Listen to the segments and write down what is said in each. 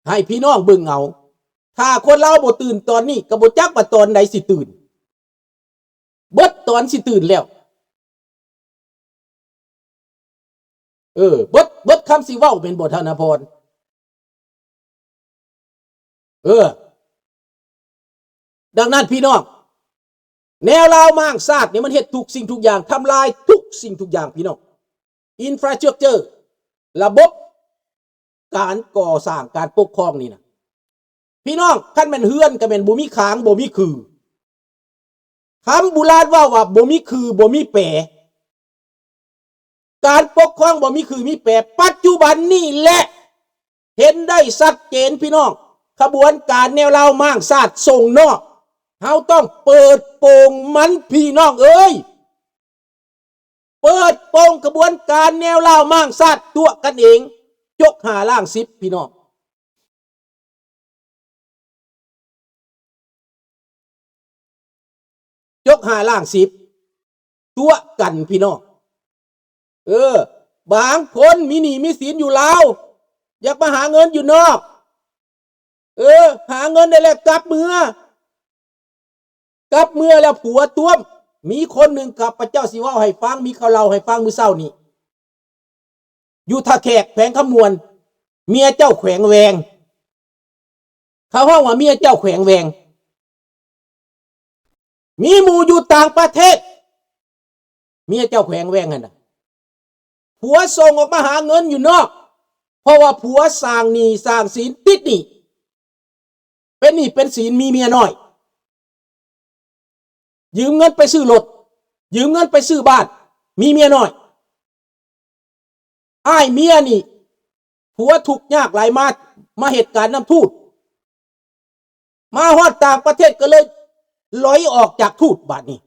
ให้พี่น้องเบิ่งเอาถ้าคนเราบ่ตื่นตอนนี้ก็บ่จักว่าตอนใดสิตื่นเบิดตอนสิตื่นแล้วเบิดคำสิเว้าเป็นบ่ธนพรดังนั้นพี่น้องแนวราวมางซาดนี่มันเฮ็ดทุกสิ่งทุกอย่างทำลายทุกสิ่งทุกอย่างพี่น้องอินฟราสตรัคเจอร์ระบบการก่อสร้างการปกครองนี่นะพี่น้องคันแม่นเฮือนก็แม่นบ่มีค้างบ่มีคือคำโบราณว่าบ่มีคือบ่มีแปรการปกครองบ่มีคือมีแปรปัจจุบันนี่แหละเห็นได้ชัดเจนพี่น้องขบวนการแนวราวมางซาดส่งนอกเฮาต้องเปิดโปงมันพี่น้องเอ้ยเปิดโปงกระบวนการแนวราวมางซาดตัวกันเองยก5 ล่าง 10พี่น้องยก5 ล่าง 10ตัวกันพี่น้องบางคนมีหนี้มีสินอยู่ลาวอยากมาหาเงินอยู่นอกหาเงินได้แล้วกลับเมืองแล้วผัวต้วมมีคนหนึ่งกับพระเจ้าสิว่าให้ฟังมีเขาเล่าให้ฟังมื้อเช้านี้อยู่ท่าแขกแขวงคำมวลเมียเจ้าแขวงแวงเขาห้องว่าเมียเจ้าแขวงแวงมีหมู่อยู่ต่างประเทศเมียเจ้าแขวงแวงน่ะผัวส่งออกมาหาเงินอยู่นอกเพราะว่าผัวสร้างหนี้สร้างศีลติดหนี้เป็นหนี้เป็นศีลมีเมียน้อยยืมเงินไปซื้อรถยืมเงินไปซื้อบ้านมีเมียน้อยอ้ายเมียนี่ผัวทุกข์ยากหลายมาเหตุการณ์น้ำทูตมาฮอดต่างประเทศก็เลยลอยออกจากทูตบาดนี้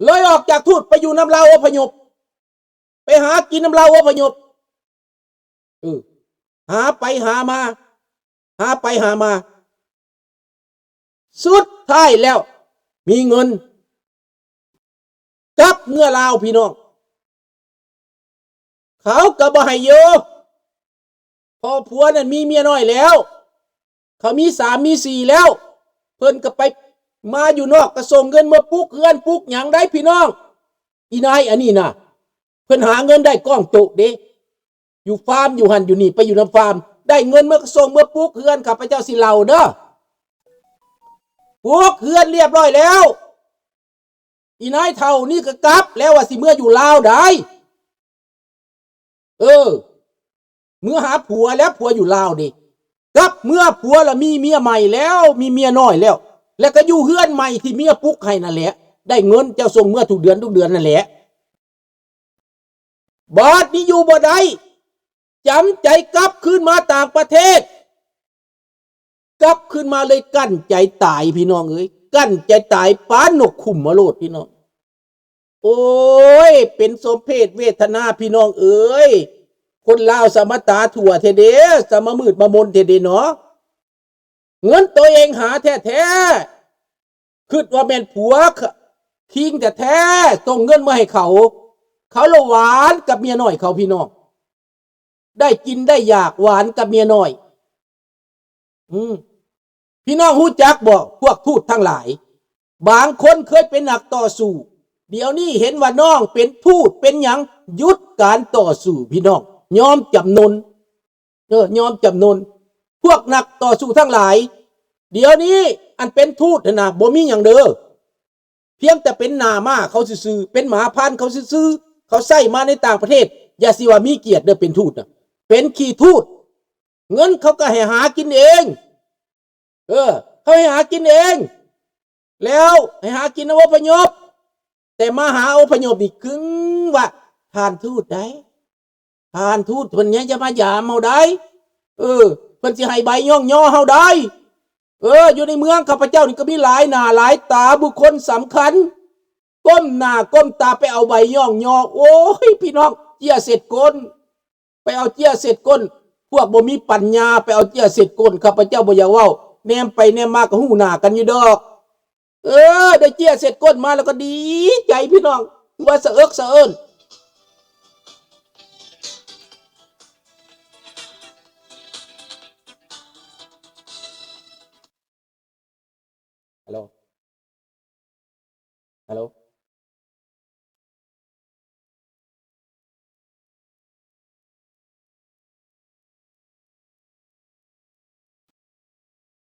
ลอยออกจากทูตไปอยู่น้ำลาวอพยพไปหากินน้ำลาวอพยพหาไปหามาสุดท้ายแล้วมีเงินกลับเมื่อลาวพี่น้องเขาก็บ่ให้อยู่พอผัวนั่นมีเมียน้อยแล้วเขามี3มี4แล้วเพิ่นก็ไปมาอยู่นอกก็ส่งเงินมาปุ๊กเฮือนปุ๊กหยังได้พี่น้องอีนายอันนี้น่ะเพิ่นหาเงินได้ก้องโตเด้อยู่ฟาร์มอยู่หั่นอยู่นี่ไปอยู่นำฟาร์มได้เงินมาส่งมาปุ๊กเฮือนข้าพเจ้าสิเล่าเด้อปุ๊กเฮือนเรียบร้อยแล้วอีนายเฒ่านี่ก็กลับแล้วว่าสิเมื่ออยู่ลาวได้เมื่อหาผัวแล้วผัวอยู่ลาวดิกลับเมื่อผัวละมีเมียใหม่แล้วมีเมียน้อยแล้วก็อยู่เฮือนใหม่ที่เมียปุ๊กให้นั่นแหละได้เงินเจ้าส่งเมื่อทุกเดือนนั่นแหละบาดนี้อยู่บ่ได้จำใจกลับขึ้นมาต่างประเทศกลับขึ้นมาเลยกั้นใจตายพี่น้องเอ้ยกั้นใจตายป้านกขุมมาโลดพี่น้องโอ้ยเป็นสมเพศเวทนาพี่น้องเอ้ยคนลาวสมตาถั่วเทเดสมมืดมามนเทเดเนาะเงินตัวเองหาแท้ๆคิดว่าแม่นผัวทิ้งแต่แท้ส่งเงินมาให้เขาละหวานกับเมียน้อยเขาพี่น้องได้กินได้อยากหวานกับเมียน้อยพี่น้องฮู้จักบอกพวกทูตทั้งหลายบางคนเคยเป็นนักต่อสู้เดี๋ยวนี้เห็นว่าน้องเป็นทูตเป็นหยังหยุดการต่อสู้พี่น้องยอมจำนนยอมจำนนพวกนักต่อสู้ทั้งหลายเดี๋ยวนี้อันเป็นทูตนะบ่มีหยังเด้อเพียงแต่เป็นหน้าม้าเขาซื่อๆเป็นหมาพันธุ์เขาซื่อๆเขาใส่มาในต่างประเทศอย่าสิว่ามีเกียรติเด้อเป็นทูตน่ะเป็นขี้ทูตเงินเขาก็ให้หากินเองเขาให้หากินเองแล้วให้หากินอพยพแต่มาหาอพยพนี่กึ่งว่าทานทูตได้ทานทูตเพิ่นเนี่ยจะมาหยามเฮาได้เพิ่นสิให้ใบย่องย่อเฮาได้อยู่ในเมืองข้าพเจ้านี่ก็มีหลายหน้าหลายตาบุคคลสำคัญก้มหน้าก้มตาไปเอาใบย่องย่อโอ้ยพี่น้องเจี้ยเสร็จก้นไปเอาเจี้ยเสร็จก้นพวกบ่มีปัญญาไปเอาเจี้ยเสร็จก้นข้าพเจ้าบ่อยากเว้าแนมไปแนมมาก็หู้หน้ากันอยู่ดอกได้เจี้ยเสร็จก้นมาแล้วก็ดีใจพี่น้องว่าสะเอิกสะเอิญ ฮัลโหลฮัลโหล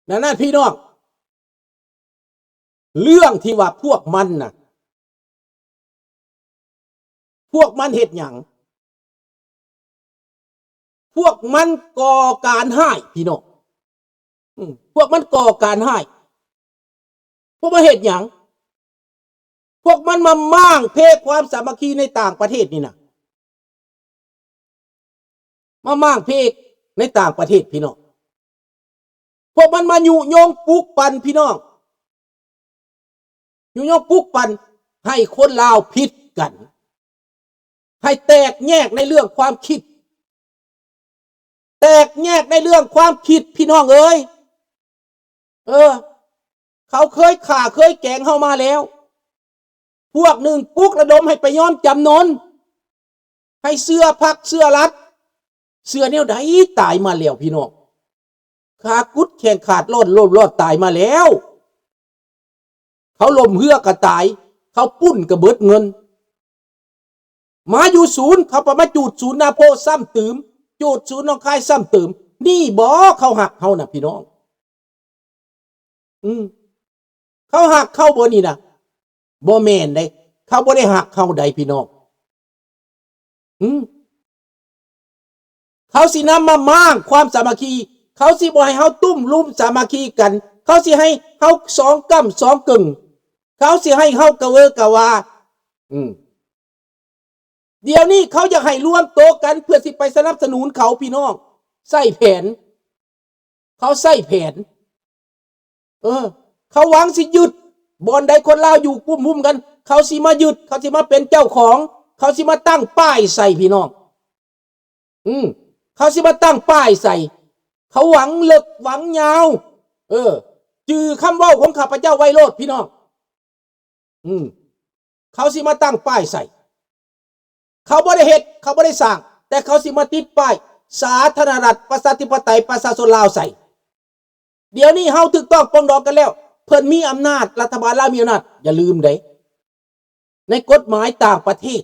นั่นพี่น้องเรื่องที่ว่าพวกมันน่ะพวกมันเฮ็ดหยังพวกมันก่อการให้พี่น้องพวกมันก่อการให้พวกมันเฮ็ดหยังพวกมันมาม่างเพศความสามัคคีในต่างประเทศนี่นะมาม่างเพศในต่างประเทศพี่น้องพวกมันมายุยงปลุกปั่นพี่น้องยุยงปลุกปั่นให้คนลาวผิดกันให้แตกแยกในเรื่องความคิดแตกแยกในเรื่องความคิดพี่น้องเอ้ยเขาเคยฆ่าเคยแกงเข้ามาแล้วพวกหนึ่งปลุกระดมให้ไปยอมจำนนให้เสื้อพักเสื้อรัดเสื้อแนวใดตายมาแล้วพี่น้องขากุดแข่งขาดรอดตายมาแล้วเขาลมเหือกระตายเขาปุ้นกระเบิดเงินมาอยู่ศูนย์เขาประมาจูดศูนย์นาโพซ้ำตืมจูดศูนย์น้องคายซ้ำตืมนี่บ่เขาหักเขานะพี่น้องเขาหักเข้าบ่นี่นะบ่แม่นได้เขาบ่ได้หักเข้าใดพี่น้องเขาสินำมาม่างความสามัคคีเขาสิบ่ให้เฮาตุ้มลุมสามัคคีกันเขาสิให้เฮาสองกำสองกึ่งเขาสิให้เฮากะเวอกะวาเดี๋ยวนี้เขาอยากให้รวมโตกันเพื่อสิไปสนับสนุนเขาพี่น้องใส่แผนเขาใส่แผนเขาหวังสิยึดบ่อนใดคนลาวอยู่กุ่มหุ้มกันเขาสิมายึดเขาสิมาเป็นเจ้าของเขาสิมาตั้งป้ายใส่พี่น้องเขาสิมาตั้งป้ายใส่เขาหวังเลิกหวังยาวจือคำเว้าของข้าพเจ้าไวโรจน์พี่น้องเขาสิมาตั้งป้ายใส่เขาบ่ได้เฮ็ดเขาบ่ได้สร้างแต่เขาสิมาติดป้ายสาธารณรัฐประชาธิปไตยประชาชนลาวใส่เดี๋ยวนี้เฮาถูกต้องปรองดองกันแล้วเพิ่นมีอำนาจรัฐบาลลาวมีอำนาจอย่าลืมเด้ในกฎหมายต่างประเทศ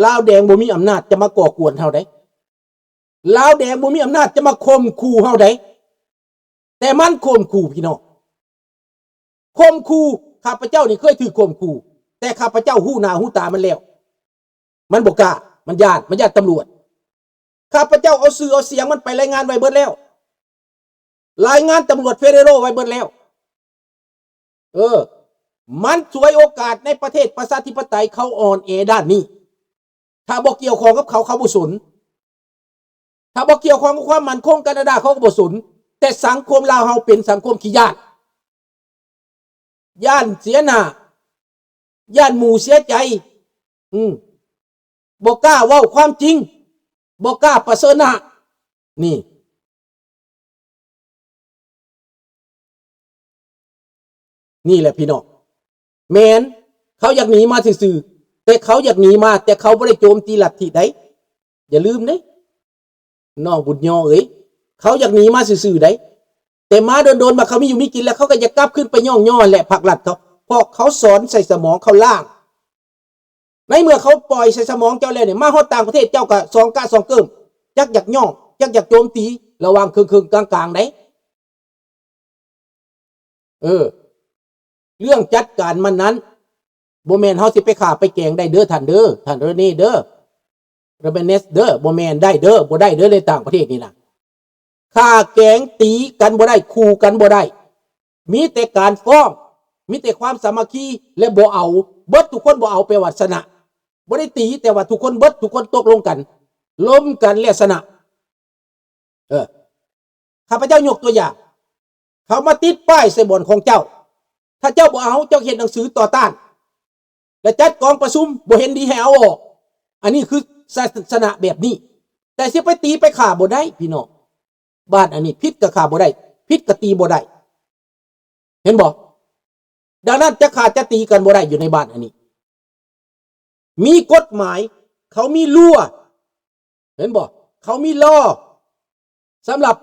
ลาวแดงบ่มีอำนาจจะมาก่อกวนเฮาได้ลาวแดงบ่มีอำนาจจะมาข่มขู่เฮาได้แต่มันข่มขู่พี่น้องข่มขู่ข้าพเจ้านี่เคยถือข่มขู่แต่ข้าพเจ้าหู้หน้าหู้ตามันแล้วมันบ่กล้ามันญาติตำรวจข้าพเจ้าเอาสื่อเอาเสียงมันไปรายงานไว้เบิดแล้วรายงานตำรวจเฟเดโรไว้เบิดแล้วมันสวยโอกาสในประเทศประชาธิปไตยเขาอ่อนแอด้านนี้ถ้าบ่เกี่ยวข้องกับเขาบ่สนถ้าบ่เกี่ยวข้องกับความมั่นคงแคนาดาเขาก็บ่สนแต่สังคมลาวเฮาเป็นสังคมขี้ย้านเสียหน้าย้านหมู่เสียใจบ่กล้าเว้าความจริงบ่กล้าประเสริฐหน้านี่แหละพี่น้องแมนเขาอยากหนีมาซื่อๆแต่เขาอยากหนีมาแต่เขาไม่ได้โจมตีลัทธิใดอย่าลืมเด้น้องบุญยอเอ้ยเขาอยากหนีมาซื่อๆได้แต่มาโดนๆมาเขามีอยู่มีกินแล้วเขาก็จะกลับขึ้นไปย่อแหละผักหลัดเขาเพราะเขาสอนใส่สมองเขาล่างในเมื่อเขาปล่อยใส่สมองเจ้าแล้วเนี่ยมาฮอดต่างประเทศเจ้าก็สองกะสองเกิมจักอยากย่อจักอยากโจมตีระวังครึ่งๆกลางๆได้เรื่องจัดการมันนั้นบ่แม่นเฮาสิไปฆ่าไปแกงได้เด้อท่านนี่เด้อระเบเนสเด้อบ่แม่นได้เด้อบ่ได้เด้อในต่างประเทศนี่นะฆ่าแกงตีกันบ่ได้ขู่กันบ่ได้มีแต่การฟ้องมีแต่ความสามัคคีและบ่เอาเบิดทุกคนบ่เอาแปลว่าชนะบ่ได้ตีแต่ว่าทุกคนเบิดทุกคนตกลงกันล้มกันแล้วชนะข้าพเจ้ายกตัวอย่างเขามาติดป้ายใส่บ่อนของเจ้าถ้าเจ้าบ่เอาเจ้าเขียนหนังสือต่อต้านและจัดกองประชุมบ่เห็นดีให้เอาออกอันนี้คือศาสนาแบบนี้แต่สิไปตีไปฆ่าบ่ได้พี่น้องบ้านอันนี้พิษกับฆ่าบ่ได้พิษกับตีบ่ได้เห็นบ่ดังนั้นจะฆ่าจะตีกันบ่ได้อยู่ในบ้านอันนี้มีกฎหมายเขามีรั้วเห็นบ่เขามีล้อสำหรับ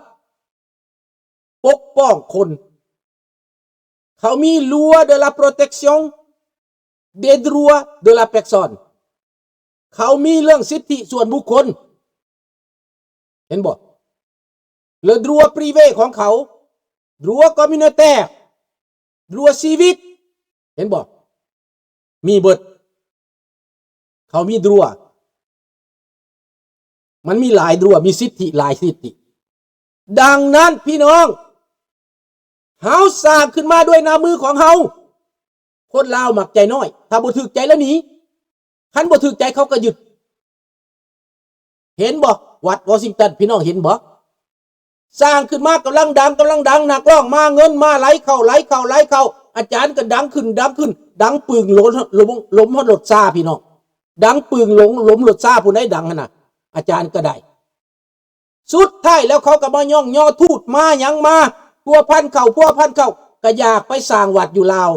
ปกป้องคน เขามี loi de la protection des droits de la personne เขามีเรื่องสิทธิส่วนบุคคลเห็นบ่ le droit privé ของเขา droit communautaire droit civique เห็นบ่มีเบิดเขามี droit มันมีหลาย droit มีสิทธิหลายสิทธิดังนั้นพี่น้องเฮาสร้างขึ้นมาด้วยน้ำมือของเฮาคนลาวมักใจน้อยถ้าบ่ถูกใจแล้วหนีคันบ่ถูกใจเขาก็หยุดเห็นบ่วัดวอชิงตันพี่น้องเห็นบ่สร้างขึ้นมากำลังดังนักร้องมาเงินมาไหลเข้าอาจารย์ก็ดังขึ้นดังปึงล้มรถซาพี่น้องดังปึงล้มรถซาผู้ใดดังหั่นน่ะอาจารย์ก็ได้สุดท้ายแล้วเขาก็มาย่องย่อทูตมาหยังมาพัวพันเข้าก็อยากไปสร้างวัดอยู่ลาว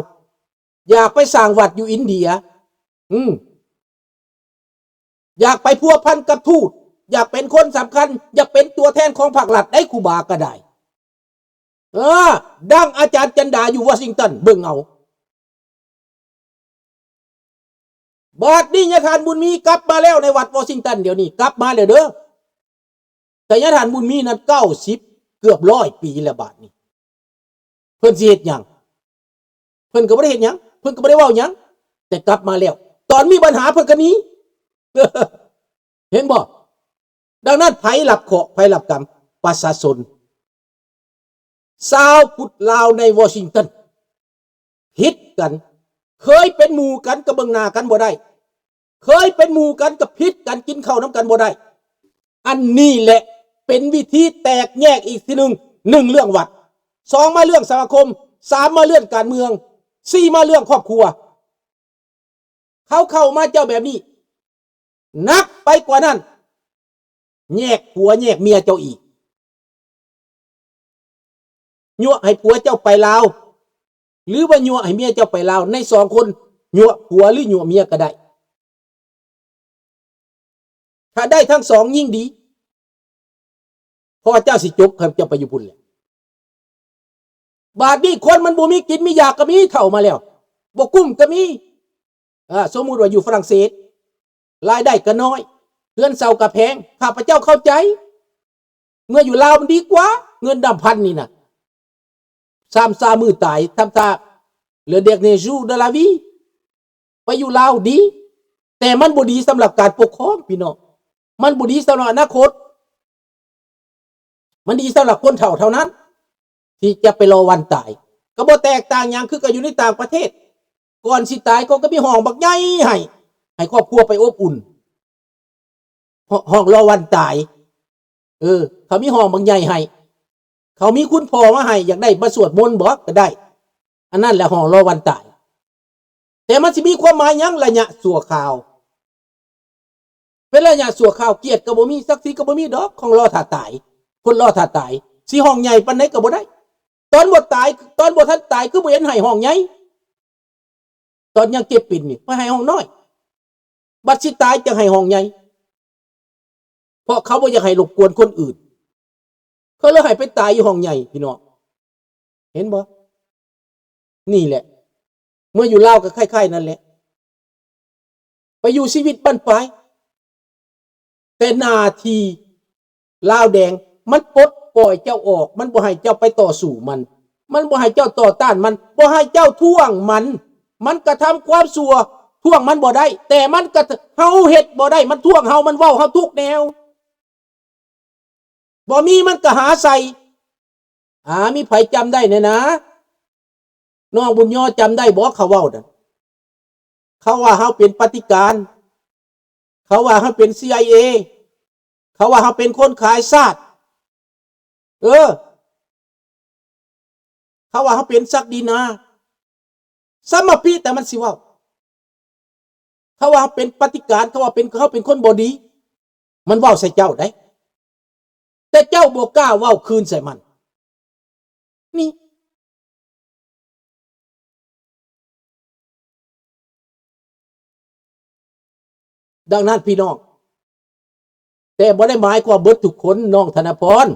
อยากไปสร้างวัดอยู่อินเดียอยากไปพัวพันกับทูตอยากเป็นคนสำคัญอยากเป็นตัวแทนของภาครัฐได้ครูบาก็ได้ดังอาจารย์จันดาอยู่วอชิงตันเบิ่งเอาบาดนี้ยะทานบุญมีกลับมาแล้วในวัดวอชิงตันเดี๋ยวนี้กลับมาแล้วเด้อแต่ยะทานบุญมีนั้น90เกือบ100ปีแล้วบาดนี้เพิ่นสิเฮ็ดหยังเพิ่นก็บ่ได้เฮ็ดหยังเพิ่นก็บ่ได้เว้าหยังแต่กลับมาแล้วตอนมีปัญหาเพิ่นก็หนี เห็นบ่ดังนั้นไผรับเคราะห์ไผรับกรรมประชาชนชาวพุทธลาวในวอชิงตันฮิตกันเคยเป็นหมู่กันก็เบิ่งหน้ากันบ่ได้เคยเป็นหมู่กันก็พิษกันกินข้าวน้ำกันบ่ได้อันนี้แหละเป็นวิธีแตกแยกอีกทีหนึ่งเรื่องวัด2มาเรื่องสมาคม3มาเรื่องการเมือง4มาเรื่องครอบครัวเขาเข้ามาเจ้าแบบนี้นักไปกว่านั้นแยกผัวแยกเมียเจ้าอีกยั่วให้ผัวเจ้าไปลาวหรือว่ายั่วให้เมียเจ้าไปลาวใน2คนยั่วผัวหรือยั่วเมียก็ได้ถ้าได้ทั้ง2ยิ่งดีเพราะเจ้าสิจบครับเจ้าไปอยู่พุ่นแหละบาดนี้คนมันบ่มีกินมีอยากก็มีเท่ามาแล้วบ่กุ้มก็มีสมมุติว่าอยู่ฝรั่งเศสรายได้ก็น้อยเงินเซาก็แพงข้าพเจ้าเข้าใจเมื่ออยู่ลาวมันดีกว่าเงินดำพันนี่น่ะ3 มื้อตายทำตาเหลือเด็กเนจูde la vieไปอยู่ลาวดีแต่มันบ่ดีสำหรับการปกครองพี่น้องมันบ่ดีสำหรับอนาคตมันดีสำหรับคนเฒ่าเท่านั้นที่จะไปรอวันตายก็บ่แตกต่างหยังคือก็อยู่ในต่างประเทศก่อนสิตายก็มีห้องบักใหญ่ให้ครอบครัวไปอบอุ่นห้องรอวันตายเขามีห้องบักใหญ่ให้เขามีคุณพ่อมาให้อยากได้มาสวดมนต์บ่ก็ได้อันนั้นแหละห้องรอวันตายแต่มันสิมีความหมายหยังระยะชั่วคราวเป็นระยะชั่วคราวเกียรติก็บ่มีศักดิ์ศรีก็บ่มีดอกของรอถ้าตายคนรอถ้าตายสิห้องใหญ่ปานใดก็บ่ได้ตอนบ่ตายตอนบ่ทันตายคือบ่เห็นให้ห้องใหญ่ตอนยังเก็บปิ่นนี่ไม่ให้ห้องน้อยบัดสิตายจะให้ห้องใหญ่เพราะเขาบ่อยากให้รบกวนคนอื่นเขาเลยให้ไปตายอยู่ห้องใหญ่พี่น้องเห็นบ่นี่แหละเมื่ออยู่ลาวก็คล้ายๆนั่นแหละไปอยู่ชีวิตบ้านปลายแต่นาทีลาวแดงมันปลดปล่อยเจ้าออกมันบ่ให้เจ้าไปต่อสู้มันบ่ให้เจ้าต่อต้านมันบ่ให้เจ้าท่วงมันกระทำความชั่วท่วงมันบ่ได้แต่มันก็เฮาเฮ็ดบ่ได้มันท่วงเฮามันเว้าเฮาทุกแนวบ่มีมันก็หาใส่มีไผจำได้เนี่ยนะน้องบุญยอจำได้บ่เขาเว้านั่นเขาว่าเฮาเป็นปฏิการเขาว่าเฮาเป็น CIA เขาว่าเฮาเป็นคนขายชาติเขาว่าเฮาเป็นศักดินาสมพีแต่มันสิเว้าเขาว่าเป็นปฏิการเขาว่าเขาเป็นคนบ่ดีมันเว้าใส่เจ้าได้แต่เจ้าบ่กล้าเว้าคืนใส่มันนี่ดังนั้นพี่น้องแต่บ่ได้หมายความเบิดทุกคนน้องธนพร